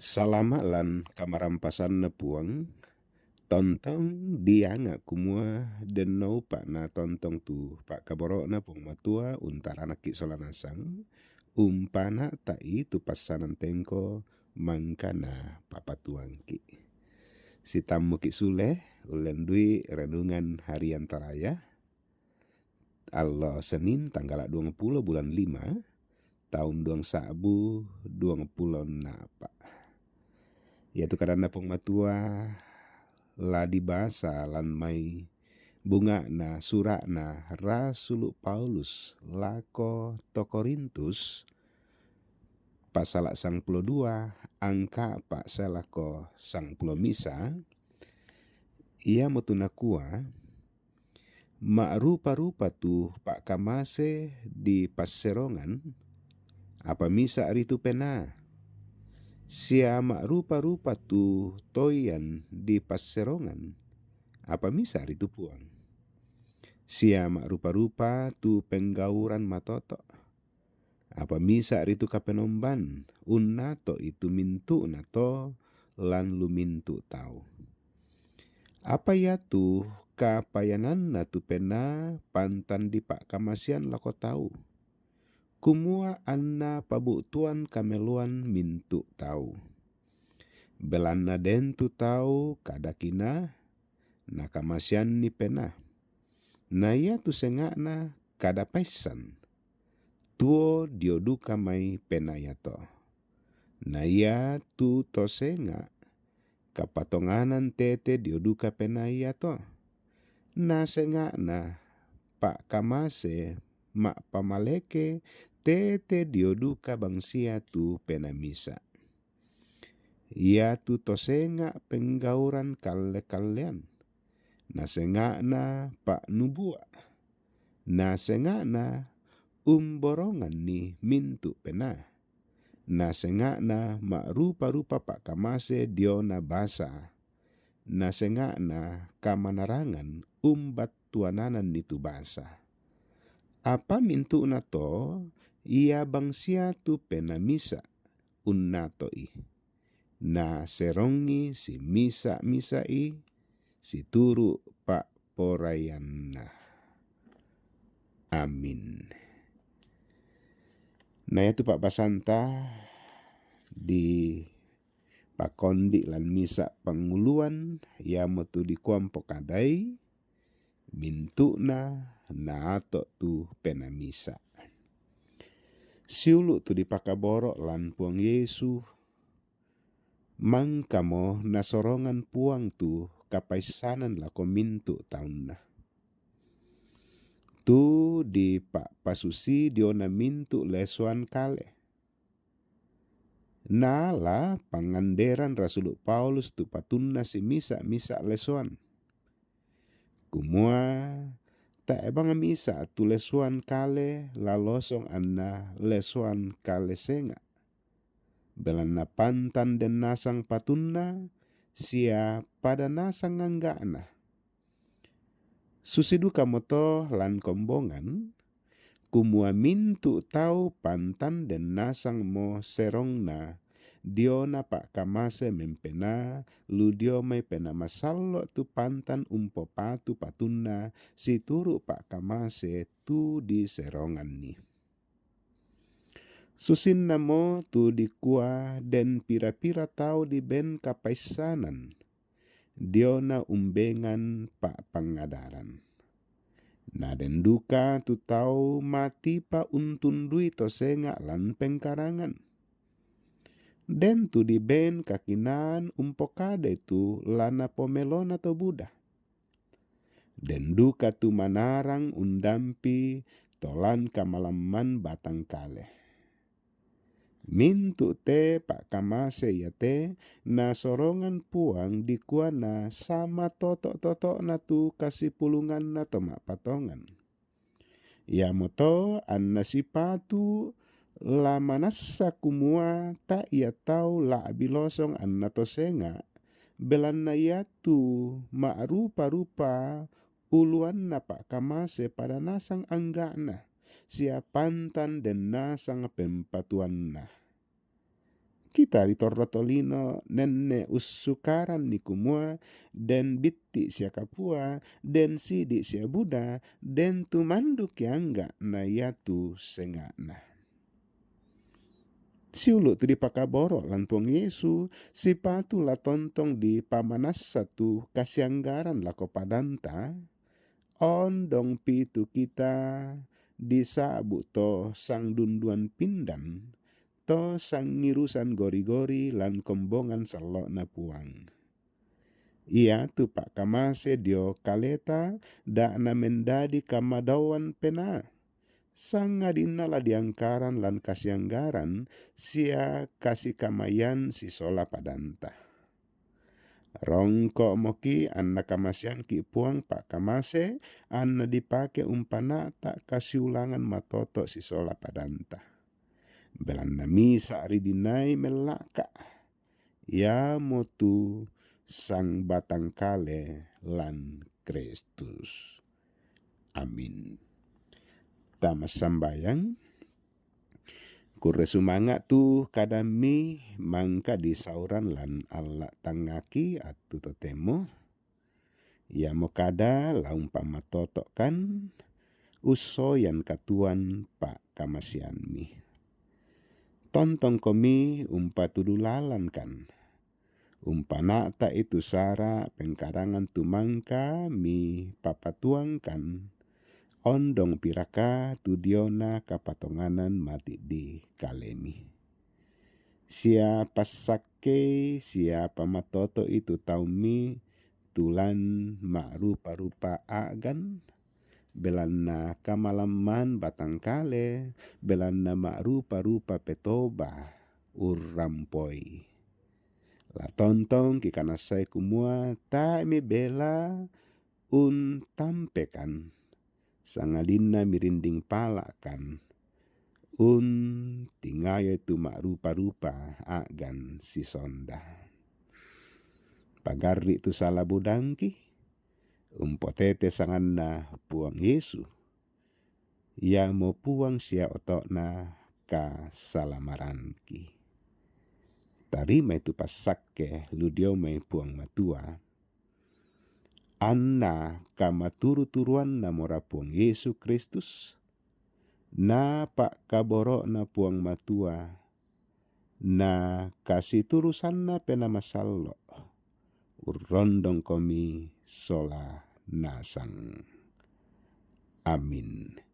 Salama lan kamarampasan na puang, tontong dianga kumua den nau pak na tontong tu pak kaboro na pung matua untar anak ki solanasang, umpana tai tu pasanan tengko mangkana papatuangki. Si tamu ki sule ulen dui renungan harian taraya, Allah Senin tanggal 20 bulan 5 tahun 2024. Yaitu karena pung matua la dibasa lan mai bunga na surak na Rasul Paulus lako to Korintus pasal 2 angka pak selako sang pulo misa ia mutunakua mak rupa-rupa tu pak kamase di passerongan apa misa aritu pena siama rupa-rupa tu toyan di passerongan apa misa aritu puang siama rupa-rupa tu penggauran matoto apa misa aritu kapenomban unnato itu mintu nato lan lu mintu tau apa ya tu kapayanan na tu pena pantan di pak kamasian lako tau kumua anna pabutuan kameluan mintu tau belanna den tu tau kadakina na kamasian ni pena na ia tu sengakna kada paisan tuo dioduka mai pena yato na ia tu to senga kapatonganan tete dioduka pena yato na sengakna pak kamase mak pamaleke tete dioduka bangsia tu pena misa ia tu tosenga penggauran kalle-kallean na sengakna pak nubua na sengakna borongan ni mintu pena na sengakna mak rupa-rupa pak kamase diona basa na sengakna kamanarangan bat tuananan nitu basa apa mintu na to ia bangsia tu pena misa unnatoi na serongi si misa i si turu pak porayanna amin. Nah itu pak basanta di pakondi lan misa panguluan ya metu di kuampo kadai mintuna na ato tu pena misa siulu tu di pakaboro lan puang Yesu mangkamo nasorongan puang tu kapaisanan lako mintu taunna tu di pak pasusi diona mintu lesuan kale nala panganderan Rasul Paulus tu patunna si misa lesuan kumua ta ebang misa tu lesuan kale lalosong anna lesuan kale senga belanna pantan den nasang patunna sia pada nasang anggana susiduka moto lan kombongan kumua mintu tau pantan den nasang mo serongna diona pak kamase mempena lu dio mai pena masallo tu pantan umpo patu patunna si turu pak kamase tu di serongan ni susin namo tu dikua den pira-pira tau di ben kapaisanan diona umbengan pak pangadaran na den duka tu tau mati pa untundui to senga lan pengkarangan den tu di ben kakinan umpokade tu lana pomelona to buda den duka tu manarang undampi tolan kamalaman batang kale mintu te pak kamase ya te na sorongan puang di kuana sama toto na tu kasih pulungan na tomak patongan ya moto anna sipatu la manassa kumua ta ia tau la abilosong anna to senga belanna ya tu ma rupa-rupa uluan na pak kamase pada nasang anggana sia pantan den nasang pempatuan na Kita ritorrotolino nenne ussukaran ni kumua, den bitti sia kapua, den sidi sia buda, den tumanduk yangga na yatu sengana. Siulu tu dipakaboro lan Puang Yesu, sipatu la tontong di pamanas satu kasyanggaran la kopadanta, ondong pitu kita disabu to sang dunduan pindan, to sang ngirusan gori-gori lan kombongan selok na puang. Ia tu pak kamase dio kaleta da na mendadi kamadawan pena. Sang ngadina la diangkaran lan kasyanggaran sia kasih kamayan si sola padanta. Rongko moki anna kamasian ki puang pak kamase anna dipake umpana tak kasih ulangan matoto si sola padanta. Belanda misa ridinai melaka ya motu sang batang kale lan Kristus. Amin. Tamas sambayang kure sumanga tu kadami mangka di sauran lan alla tangaki atu totemo ya mokada laumpama toto kan usoyan katuan pak kamasianmi. Tontong komi umpa tudulalan kan. Umpana ta itu sara pengkarangan tumangka mi papatuangkan. Ondong piraka tudiona kapatonganan mati di kalemi. Siapa sake siapa matoto itu taumi tulan mak rupa-rupa agan. Belana kamalaman batang kale, belana mak rupa-rupa petoba urampoi. La tontong kikana sai kumua ta mi bela un tampekan. Sangadina mirinding palakan un tingayo tu mak rupa-rupa agan si sonda. Pagarri tu salah budangki umpotete sanganna Puang Yesu ya mo puang sia otokna ka salamaranki. Tarima itu pasakke ludio mai puang matua. Anna kama turu-turuan na mora Puang Yesu Kristus. Na pak kaboro na puang matua. Na kasih turusan na pena masallo. Urondong komi sola nasang. Amin.